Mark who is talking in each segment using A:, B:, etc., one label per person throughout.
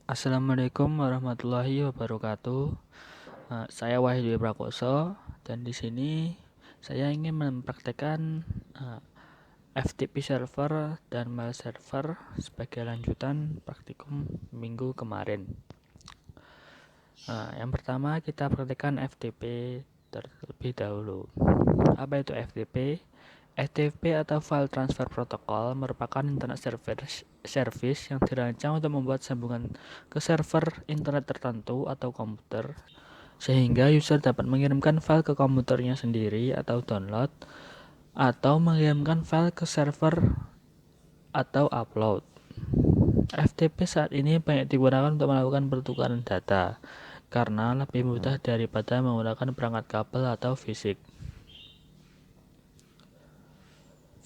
A: Assalamualaikum warahmatullahi wabarakatuh. Saya Wahyu Prakoso dan di sini saya ingin mempraktekkan eh, FTP server dan mail server sebagai lanjutan praktikum minggu kemarin. Yang pertama kita praktekkan FTP terlebih dahulu. Apa itu FTP? FTP atau File Transfer Protocol merupakan internet service yang dirancang untuk membuat sambungan ke server internet tertentu atau komputer sehingga user dapat mengirimkan file ke komputernya sendiri atau download atau mengirimkan file ke server atau upload. FTP saat ini banyak digunakan untuk melakukan pertukaran data karena lebih mudah daripada menggunakan perangkat kabel atau fisik.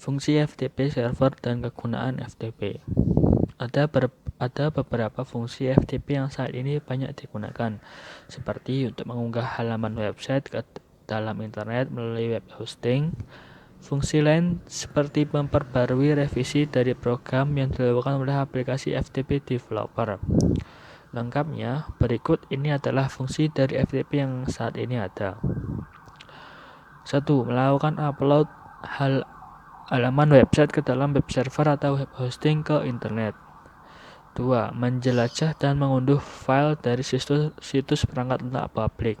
A: Fungsi FTP server dan kegunaan FTP. Ada beberapa fungsi FTP yang saat ini banyak digunakan, seperti untuk mengunggah halaman website ke dalam internet melalui web hosting. Fungsi lain seperti memperbarui revisi dari program yang dilakukan oleh aplikasi FTP developer. Lengkapnya, berikut ini adalah fungsi dari FTP yang saat ini ada. 1. Melakukan upload halaman website ke dalam web server atau web hosting ke internet. 2. Menjelajah dan mengunduh file dari situs perangkat lunak publik.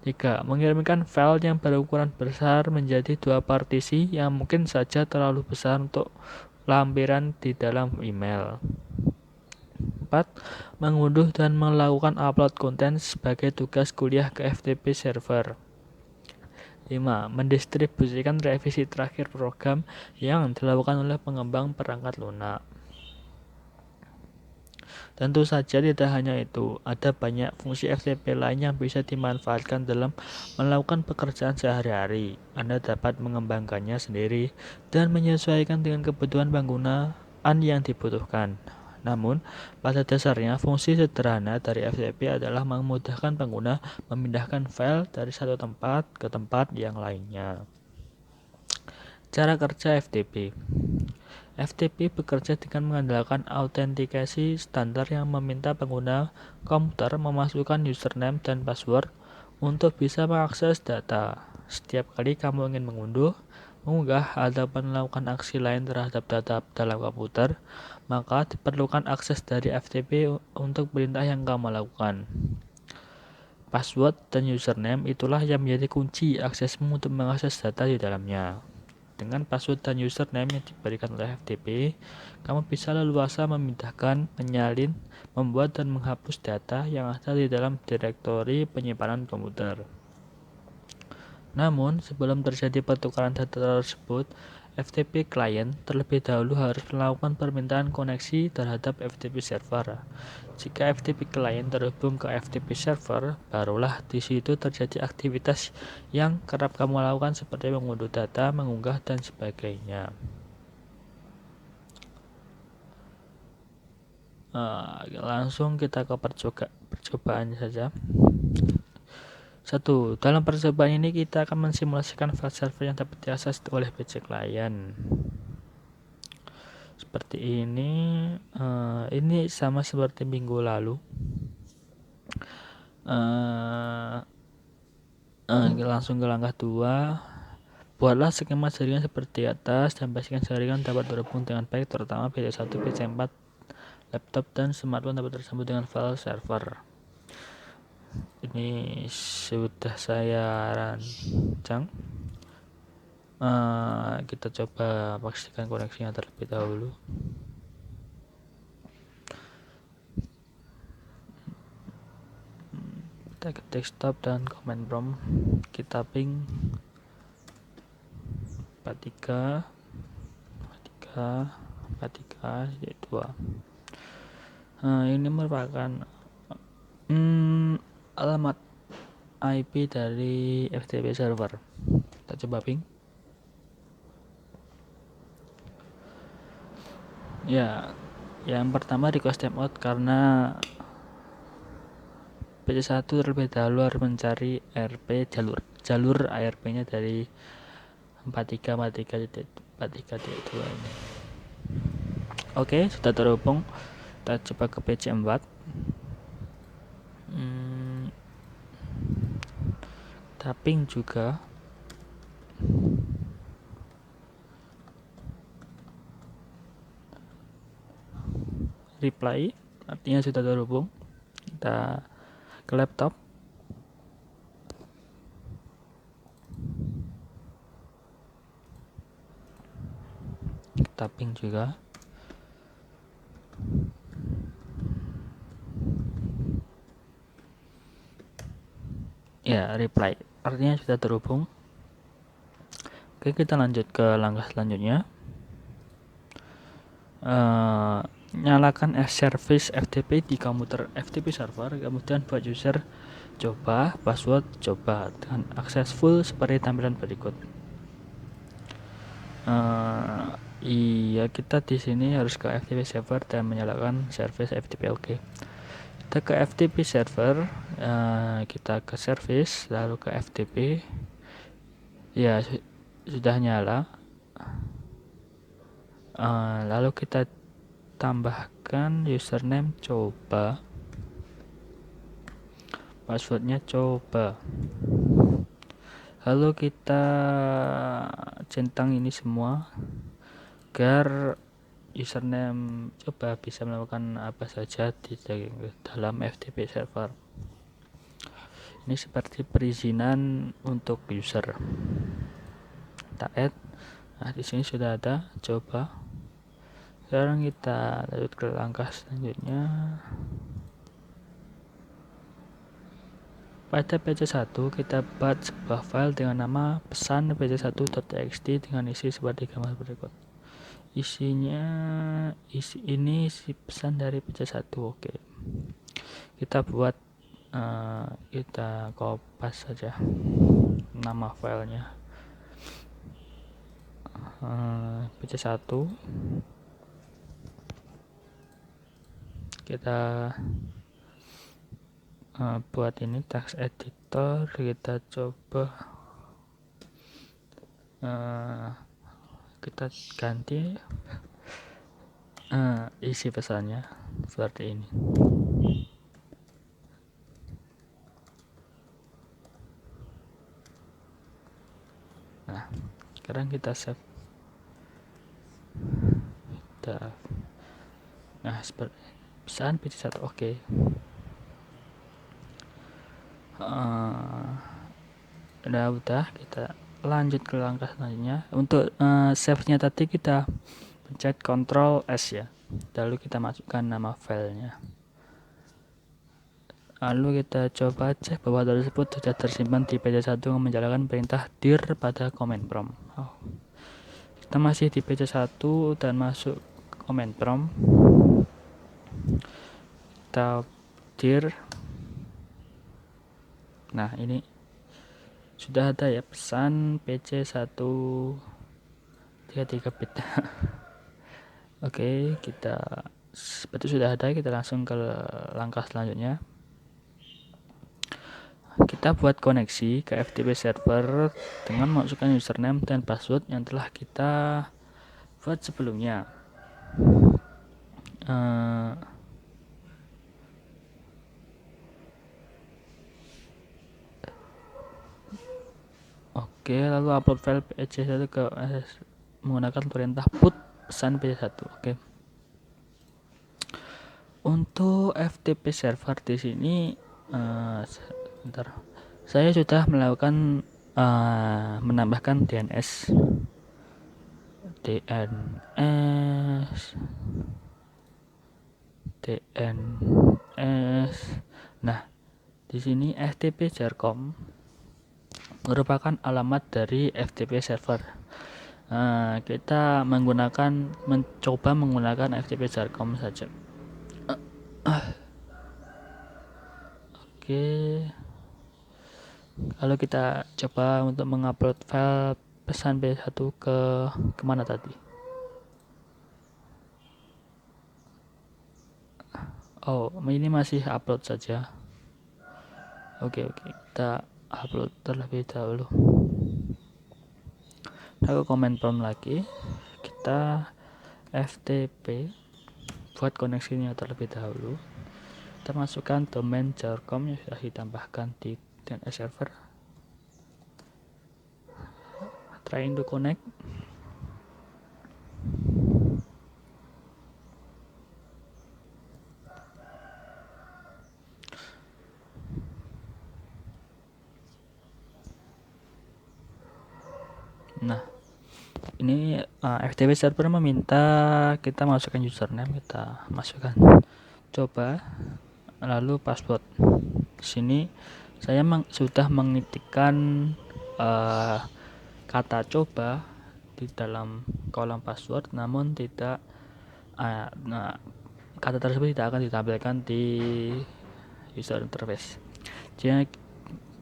A: 3. Mengirimkan file yang berukuran besar menjadi dua partisi yang mungkin saja terlalu besar untuk lampiran di dalam email. 4. Mengunduh dan melakukan upload konten sebagai tugas kuliah ke FTP server. 5. Mendistribusikan revisi terakhir program yang dilakukan oleh pengembang perangkat lunak. Tentu saja tidak hanya itu, ada banyak fungsi FTP lain yang bisa dimanfaatkan dalam melakukan pekerjaan sehari-hari. Anda dapat mengembangkannya sendiri dan menyesuaikan dengan kebutuhan penggunaan yang dibutuhkan. Namun, pada dasarnya fungsi sederhana dari FTP adalah memudahkan pengguna memindahkan file dari satu tempat ke tempat yang lainnya. Cara kerja FTP. FTP bekerja dengan mengandalkan autentikasi standar yang meminta pengguna komputer memasukkan username dan password untuk bisa mengakses data. Setiap kali kamu ingin mengunggah, atau melakukan aksi lain terhadap data dalam komputer, maka diperlukan akses dari FTP untuk perintah yang kamu lakukan. Password dan username itulah yang menjadi kunci aksesmu untuk mengakses data di dalamnya. Dengan password dan username yang diberikan oleh FTP, kamu bisa leluasa memindahkan, menyalin, membuat dan menghapus data yang ada di dalam direktori penyimpanan komputer. Namun, sebelum terjadi pertukaran data tersebut, FTP client terlebih dahulu harus melakukan permintaan koneksi terhadap FTP server. Jika FTP client terhubung ke FTP server, barulah di situ terjadi aktivitas yang kerap kamu lakukan seperti mengunduh data, mengunggah, dan sebagainya. Langsung kita ke percobaan saja. 1. Dalam percobaan ini kita akan mensimulasikan file server yang dapat diakses oleh PC client. Seperti ini sama seperti minggu lalu. Langsung ke langkah 2. Buatlah skema jaringan seperti atas dan pastikan jaringan dapat terhubung dengan baik, terutama PC1, PC4, laptop, dan smartphone dapat tersambung dengan file server. Ini sudah saya rancang. Kita coba pastikan koneksinya terlebih dahulu. Kita ke desktop dan command prompt, kita ping 43 2. Ini merupakan alamat IP dari FTP server. Kita coba ping. Ya, yang pertama request timeout karena PC1 terlebih dahulu harus mencari ARP jalur ARP-nya dari 43.43.2 ini. Oke, sudah terhubung. Kita coba ke PC4. Tapping juga. Reply artinya sudah terhubung. Kita ke laptop. Tapping juga. Ya, reply artinya sudah terhubung. Oke, kita lanjut ke langkah selanjutnya. Nyalakan service FTP di komputer FTP server, kemudian buat user coba, password coba dengan akses full seperti tampilan berikut. Iya, kita di sini harus ke FTP server dan menyalakan service FTP. Oke, kita ke FTP server, kita ke service, lalu ke FTP. Ya, sudah nyala. Lalu kita tambahkan username coba, passwordnya coba, lalu kita centang ini semua agar username coba bisa melakukan apa saja di dalam FTP server. Ini seperti perizinan untuk user. Kita add. Nah, di sini sudah ada coba. Sekarang kita lanjut ke langkah selanjutnya. Pada PC1 kita buat sebuah file dengan nama pesan pc1.txt dengan isi seperti gambar berikut. Ini isi pesan dari PC1. Oke. Kita buat kita kopas saja nama filenya. PC1 kita buat ini text editor, kita coba kita ganti isi pesannya seperti ini. Nah, sekarang kita save. Nah, seperti pesan PC1. Oke. Udah kita lanjut ke langkah selanjutnya. Untuk save-nya tadi kita pencet Ctrl S ya, lalu kita masukkan nama filenya, lalu kita coba cek bahwa tersebut sudah tersimpan di PC1 menjalankan perintah dir pada command prompt. Kita masih di PC1 dan masuk command prompt, kita dir. Nah, ini sudah ada ya pesan PC1 33 bit. Oke, kita seperti sudah ada, kita langsung ke langkah selanjutnya. Kita buat koneksi ke FTP server dengan memasukkan username dan password yang telah kita buat sebelumnya. Oke, lalu upload file PC1 ke menggunakan perintah put pesan PC1. Oke. Untuk FTP server di sini saya sudah melakukan menambahkan DNS. Nah, di sini FTP Jarcom merupakan alamat dari FTP server. Kita mencoba menggunakan FTP Jarcom saja. Oke. Kalau kita coba untuk mengupload file pesan P1 ke kemana tadi? Oh, ini masih upload saja. Oke, kita upload terlebih dahulu. Aku comment prompt lagi, kita FTP buat koneksinya terlebih dahulu. Kita masukkan domain jar.com yang sudah ditambahkan di DNS server. Trying to connect. Nah, ini FTP server meminta kita masukkan username, kita masukkan coba, lalu password. Di sini saya sudah mengetikkan kata coba di dalam kolom password, namun tidak kata tersebut tidak akan ditampilkan di user interface. Jadi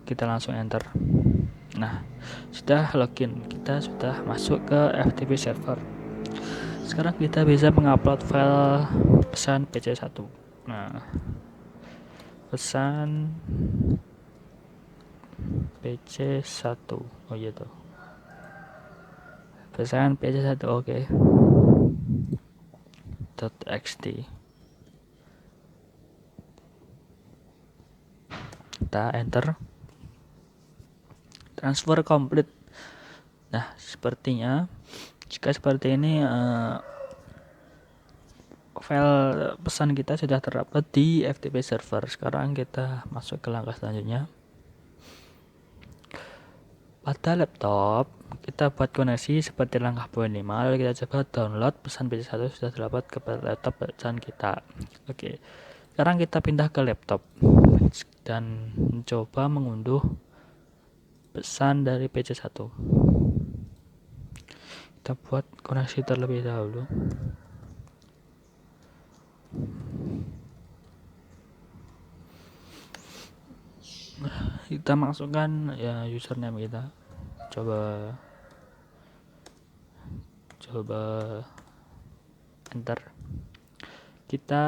A: kita langsung enter. Nah, sudah login, kita sudah masuk ke FTP server. Sekarang kita bisa mengupload file pesan PC1. Nah, pesan PC1, oh iya tuh, pesan PC1, oke. .txt. Kita enter. Transfer complete. Nah, sepertinya jika seperti ini file pesan kita sudah terupload di FTP server. Sekarang kita masuk ke langkah selanjutnya. Pada laptop kita buat koneksi seperti langkah poin 5, lalu kita coba download pesan PC1 sudah terupload ke laptop pesan kita. Oke, sekarang kita pindah ke laptop dan mencoba mengunduh pesan dari PC1. Kita buat koneksi terlebih dahulu. Kita masukkan ya username kita. Coba enter. Kita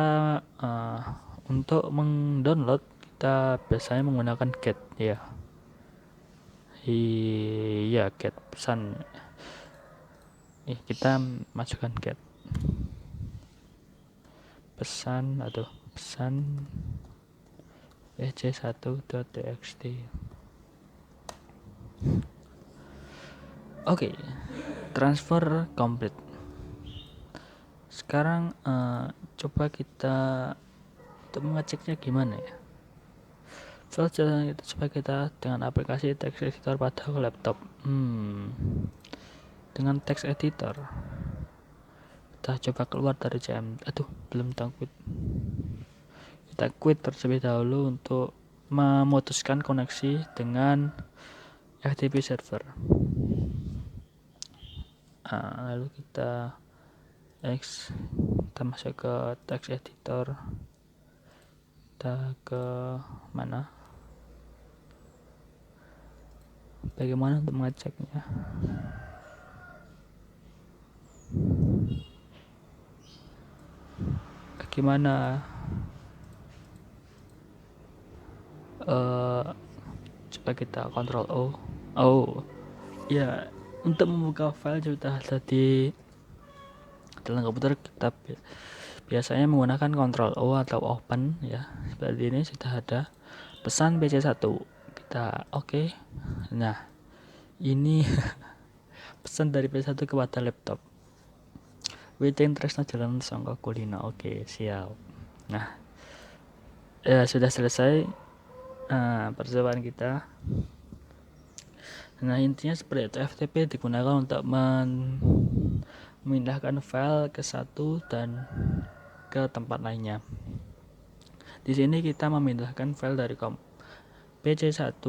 A: untuk mendownload kita biasanya menggunakan get ya. Iya, get pesan. Kita masukkan get pesan atau pesan pc1.txt. Oke, transfer complete. Sekarang coba kita untuk mengeceknya gimana ya. Coba kita dengan aplikasi text editor pada laptop. Dengan text editor kita coba keluar dari CM. Belum quit. Kita quit terlebih dahulu untuk memutuskan koneksi dengan FTP server. Lalu kita masuk ke text editor. Kita ke mana? Bagaimana untuk mengeceknya? Bagaimana? Coba kita Ctrl O. Ya, untuk membuka file sudah ada di dalam komputer. Kita biasanya menggunakan Ctrl O atau open ya. Seperti ini sudah ada pesan PC1. Kita oke. Nah, ini pesan dari PC1 kepada laptop. Waiting Tresna Jalan Sangka Kulina. Oke, siap. Nah, ya sudah selesai percobaan kita. Nah, intinya seperti itu. FTP digunakan untuk memindahkan file ke satu dan ke tempat lainnya. Di sini kita memindahkan file dari PC1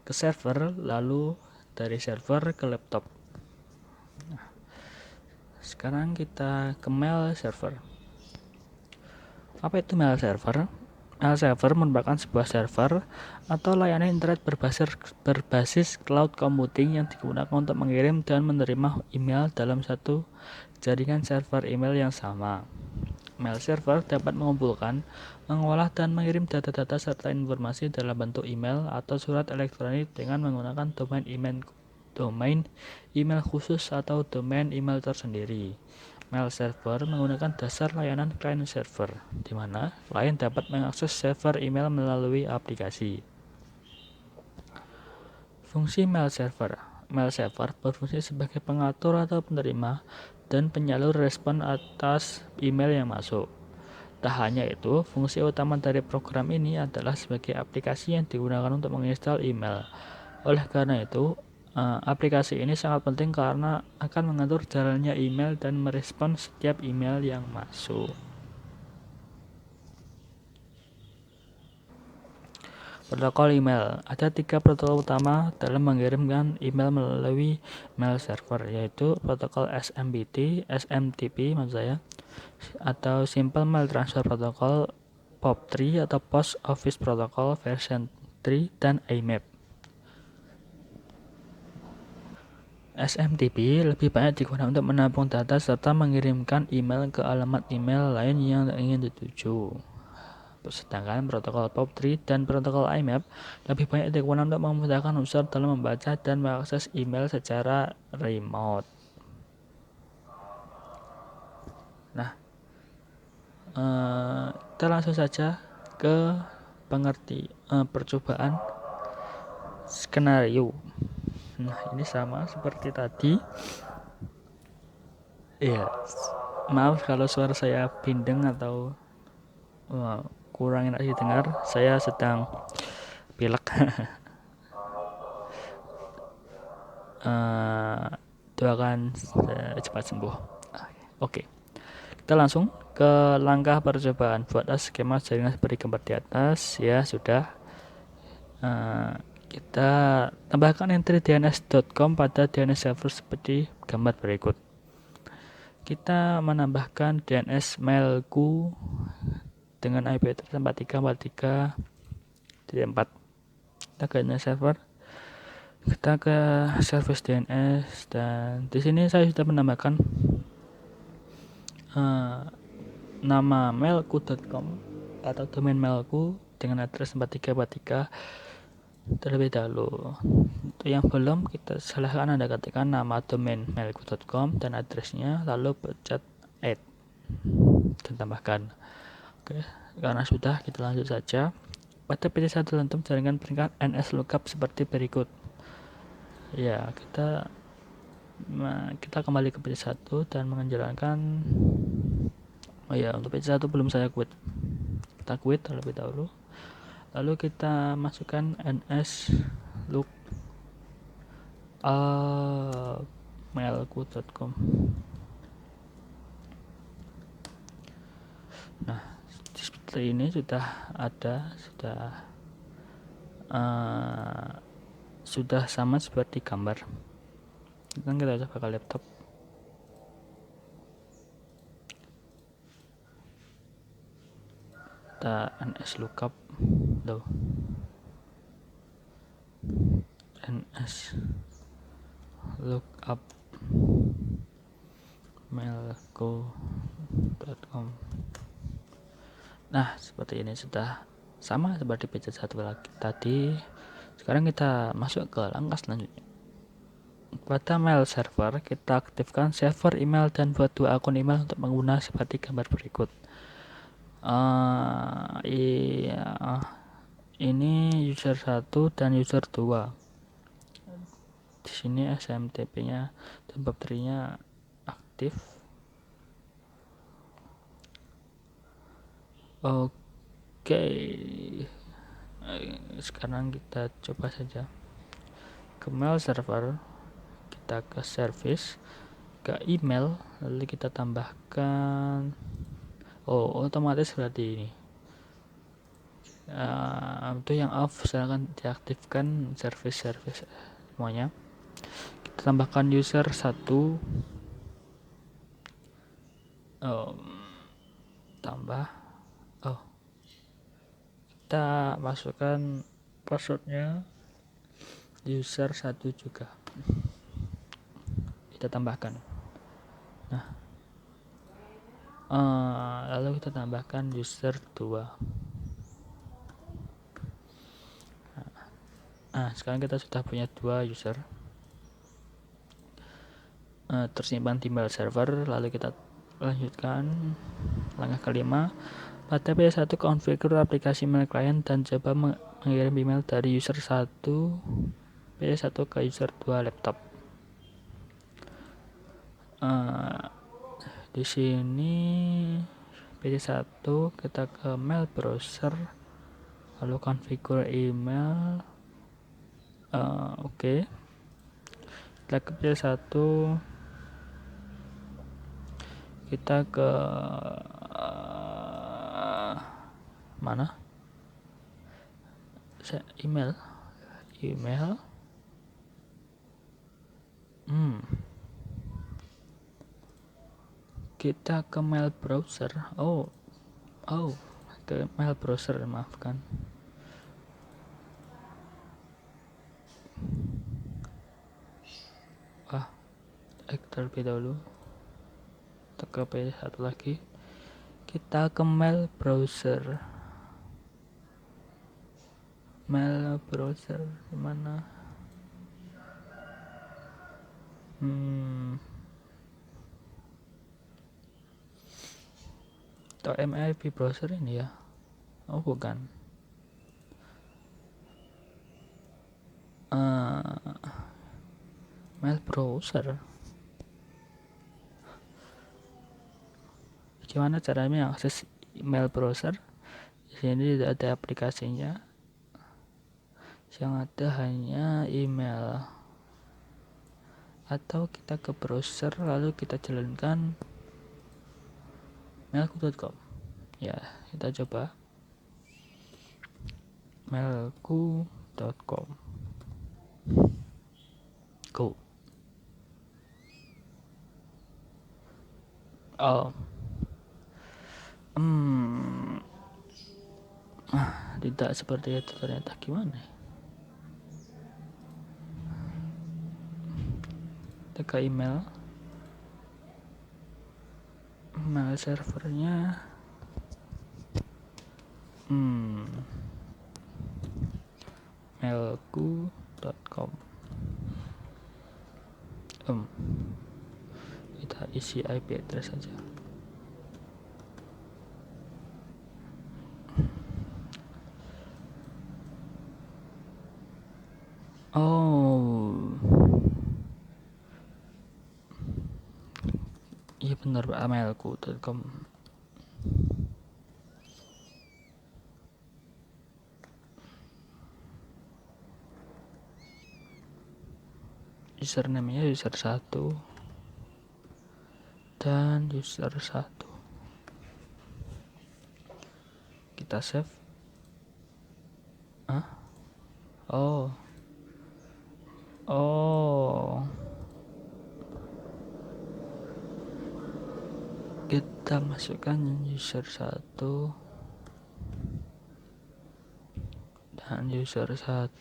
A: ke server, lalu dari server ke laptop. Nah, sekarang kita ke mail server. Apa itu mail server? Mail server merupakan sebuah server atau layanan internet berbasis cloud computing yang digunakan untuk mengirim dan menerima email dalam satu jaringan server email yang sama. Mail server dapat mengumpulkan, mengolah, dan mengirim data-data serta informasi dalam bentuk email atau surat elektronik dengan menggunakan domain email khusus atau domain email tersendiri. Mail server menggunakan dasar layanan client server, di mana klien dapat mengakses server email melalui aplikasi. Fungsi mail server. Mail server berfungsi sebagai pengatur atau penerima dan penyalur respon atas email yang masuk. Tak hanya itu, fungsi utama dari program ini adalah sebagai aplikasi yang digunakan untuk menginstal email. Oleh karena itu, aplikasi ini sangat penting karena akan mengatur jalannya email dan merespon setiap email yang masuk. Protokol email. Ada 3 protokol utama dalam mengirimkan email melalui mail server, yaitu protokol SMTP maksud saya, atau Simple Mail Transfer Protocol, POP3 atau Post Office Protocol version 3, dan IMAP. SMTP lebih banyak digunakan untuk menampung data serta mengirimkan email ke alamat email lain yang ingin dituju. Sedangkan protokol POP3 dan protokol IMAP lebih banyak digunakan untuk memudahkan user dalam membaca dan mengakses email secara remote. Nah, kita langsung saja ke percobaan skenario. Nah, ini sama seperti tadi. Iya, maaf kalau suara saya bindeng atau kurang enak didengar. Saya sedang pilek. Doakan cepat sembuh. Oke. Kita langsung ke langkah percobaan. Buatlah skema jaringan seperti gambar di atas. Ya, sudah. Kita tambahkan entry dns.com pada DNS server seperti gambar berikut. Kita menambahkan DNS mailku dengan IP address 4343.4. Kita ke DNS server. Kita ke service DNS, dan di sini saya sudah menambahkan nama mailku.com atau domain mailku dengan address 4343 terlebih dahulu. Untuk yang belum, kita silahkan Anda ketikkan nama domain mailku.com dan addressnya, lalu pencet add dan tambahkan. Oke, karena sudah, kita lanjut saja. Pada PT1 tentu jaringan peringkat NS lookup seperti berikut. Ya, kita kembali ke PT1 dan menjalankan. Untuk PT1 belum saya quit. Kita quit terlebih dahulu. Lalu kita masukkan ns look mailku.com. Nah, seperti ini sudah ada, sudah sama seperti gambar. Kita coba ke laptop. Kita ns lookup mailku.com. Nah, seperti ini sudah sama seperti page 1 tadi. Sekarang kita masuk ke langkah selanjutnya. Pada mail server, kita aktifkan server email dan buat 2 akun email untuk pengguna seperti gambar berikut. Ini user 1 dan user 2. Di sini SMTP-nya dan POP3-nya aktif. Oke. Sekarang kita coba saja ke mail server, kita ke service, ke email, lalu kita tambahkan otomatis berarti ini. Untuk yang off silahkan diaktifkan service semuanya. Kita tambahkan user 1, kita masukkan passwordnya user 1 juga, kita tambahkan. Nah, lalu kita tambahkan user 2. Nah, sekarang kita sudah punya 2 user tersimpan di mail server. Lalu kita Lanjutkan langkah kelima. Pada PS1 konfigur aplikasi mail client dan coba mengirim email dari user 1 PS1 ke user 2 laptop. Di sini PC1 kita ke mail browser, lalu konfigur email. Oke. Kita ke PC1, kita ke mana? Email. Kita ke mail browser. Ke mail browser, maafkan. Terlebih dahulu ke PS1 lagi, kita ke mail browser di mana? Atau MIB browser ini ya? Oh bukan. Mail browser. Gimana caranya akses email browser? Di sini tidak ada aplikasinya. Yang ada hanya email. Atau kita ke browser lalu kita jalankan mailku.com. Ya, kita coba mailku.com. Go. Tidak seperti itu ternyata. Gimana? Kita email servernya mailku.com. Kita isi IP address saja. Iya benar, mailku.com. Username-nya user 1 dan user 1. Kita save. Kita masukkan user 1 dan user 1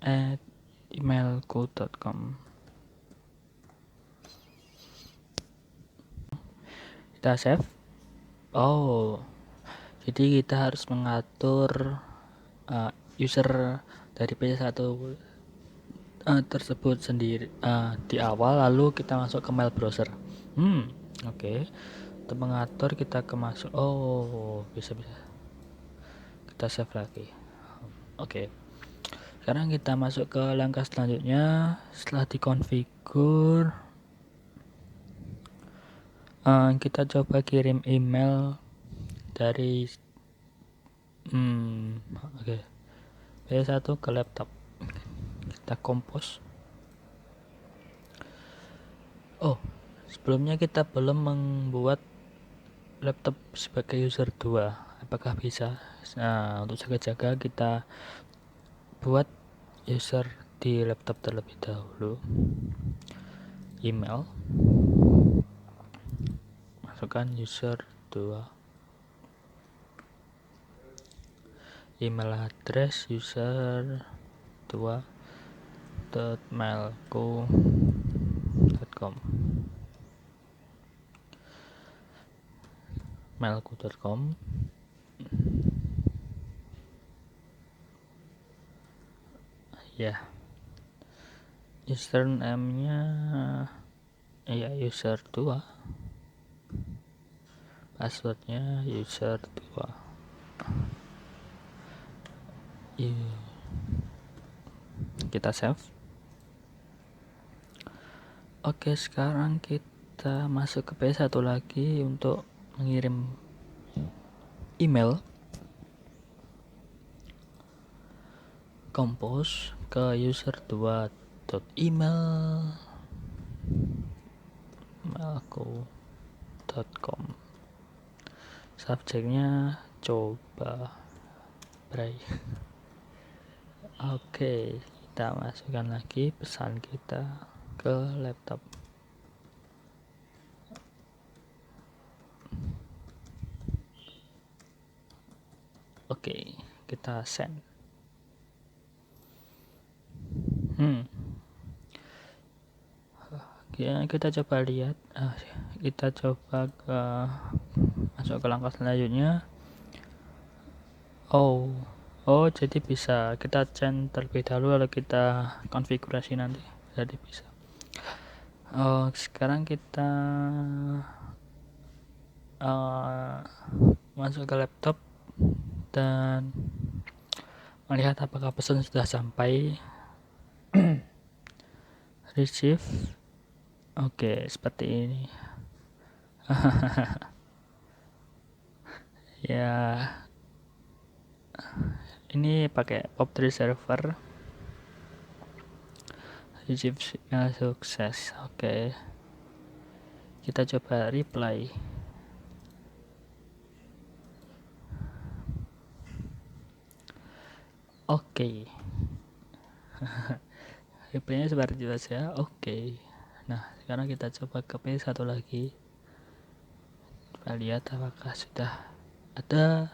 A: at emailku.com. Kita save. Jadi kita harus mengatur user dari PC1 tersebut sendiri di awal, lalu kita masuk ke mail browser. Oke. Untuk mengatur kita ke masuk. Bisa. Kita save lagi. Oke. Sekarang kita masuk ke langkah selanjutnya. Setelah dikonfigur, kita coba kirim email dari PS1 ke laptop. Kita compose. Sebelumnya kita belum membuat laptop sebagai user 2. Apakah bisa? Nah, untuk jaga-jaga kita buat user di laptop terlebih dahulu. Email, masukkan user 2, email address user 2 .mailku.com. mailku.com. Ya, username-nya ya user 2. passwordnya user 2. Kita save. Oke, sekarang kita masuk ke P1 lagi untuk mengirim email compose ke user2.emailku.com. Subjeknya coba Bray. Oke, kita masukkan lagi pesan kita ke laptop. Oke, kita send. Kita coba lihat. Kita coba masuk ke langkah selanjutnya. Jadi bisa kita change terlebih dahulu lalu kita konfigurasi nanti. Jadi bisa. Sekarang kita masuk ke laptop dan melihat apakah pesan sudah sampai. Receive. Oke, seperti ini. Ya, ini pakai POP3 server. Receive signal sukses. Oke, kita coba reply. Oke. Reply-nya seperti itu saja. Oke. Nah, sekarang kita coba ke P1 lagi. Kita lihat apakah sudah ada.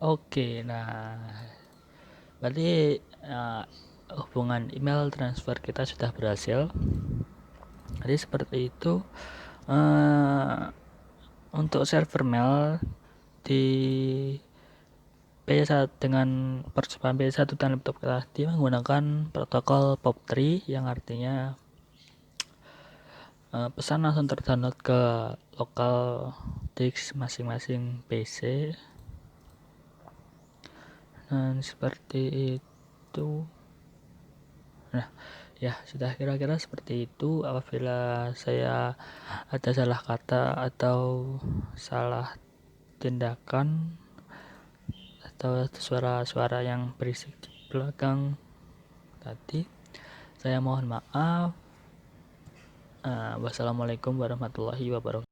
A: Oke, nah berarti hubungan email transfer kita sudah berhasil. Jadi seperti itu. Untuk server mail di P1 dengan percobaan P1 dan laptop tadi menggunakan protokol POP3 yang artinya pesan langsung terdownload ke lokal disk masing-masing PC. Dan seperti itu. Nah, ya sudah kira-kira seperti itu. Apabila saya ada salah kata atau salah tindakan atau suara-suara yang berisik di belakang tadi, saya mohon maaf. Wassalamualaikum warahmatullahi wabarakatuh.